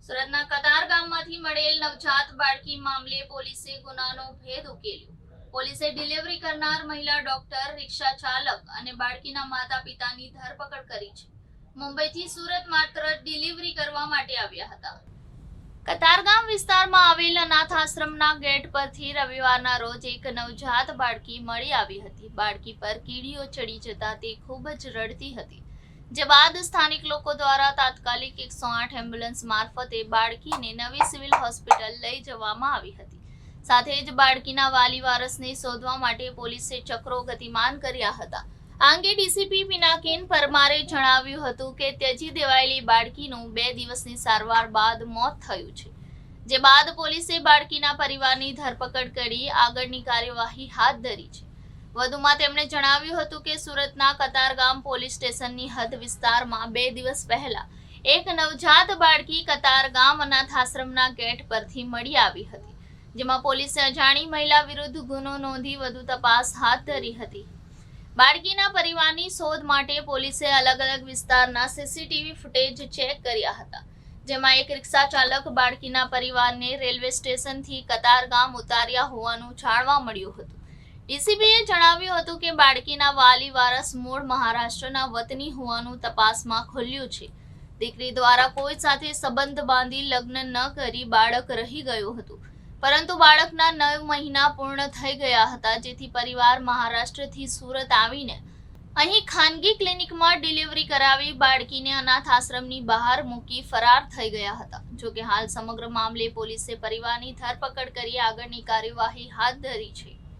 સુરતના કતાર ગામમાંથી મળેલ નવજાત બાળકી મામલે પોલીસે ગુનાનો ભેદ ઉકેલ્યો. પોલીસે ડિલિવરી કરનાર મહિલા ડોક્ટર, રિક્ષા ચાલક અને બાળકીના માતા-પિતાની ધરપકડ કરી છે. મુંબઈથી સુરત માત્ર ડિલિવરી કરવા માટે આવ્યા હતા. કતારગામ વિસ્તારમાં આવેલ અનાથ આશ્રમના ગેટ પરથી રવિવારના રોજ એક નવજાત બાળકી મળી આવી હતી. બાળકી પર કીડીઓ ચડી જતા તે ખૂબ જ રડતી હતી, જે બાદ સ્થાનિક લોકો દ્વારા તાત્કાલિક 108 એમ્બ્યુલન્સ મારફતે બાળકીને નવી સિવિલ હોસ્પિટલ લઈ જવામાં આવી હતી. સાથે જ બાળકીના વાલી વારસને શોધવા માટે પોલીસે ચક્રો ગતિમાન કર્યા હતા. આ અંગે ડીસીપી પિનાકીન પરમારે જણાવ્યું હતું કે ત્યજી દેવાયેલી બાળકીનું 2 દિવસની સારવાર બાદ મોત થયું છે, જે બાદ પોલીસે બાળકીના પરિવારની ધરપકડ કરી આગળની કાર્યવાહી હાથ ધરી છે. વધુમાં તેમણે જણાવ્યું હતું કે સુરતના કતારગામ પોલીસ સ્ટેશનની હદ વિસ્તારમાં 2 દિવસ પહેલા એક નવજાત બાળકી કતારગામ અનાથ આશ્રમના ગેટ પરથી મળી આવી હતી, જેમાં પોલીસે અજાણી મહિલા વિરુદ્ધ ગુનો નોંધી વધુ તપાસ હાથ ધરી હતી. બાળકીના પરિવારની શોધ માટે પોલીસે અલગ અલગ વિસ્તારના સીસીટીવી ફૂટેજ ચેક કર્યા હતા, જેમાં એક રિક્ષા ચાલક બાળકીના પરિવારને રેલવે સ્ટેશનથી કતારગામ ઉતાર્યા હોવાનું જાણવા મળ્યું હતું. ડીસીપીએ જણાવ્યું હતું કે બાળકીના વાલી વારસ મૂળ મહારાષ્ટ્રના વતની હોવાનું તપાસમાં ખુલ્યું છે. દીકરી દ્વારા કોઈ સાથે સંબંધ બાંધી લગ્ન ન કરી બાળક રહી ગયું હતું, પરંતુ બાળકના 9 મહિના પૂર્ણ થઈ ગયા હતા, જેથી પરિવાર મહારાષ્ટ્રથી સુરત આવીને અહીં ખાનગી ક્લિનિકમાં ડિલિવરી કરાવી બાળકીને અનાથ આશ્રમની બહાર મૂકી ફરાર થઈ ગયા હતા. જોકે હાલ સમગ્ર મામલે પોલીસે પરિવારની ધરપકડ કરી આગળની કાર્યવાહી હાથ ધરી છે.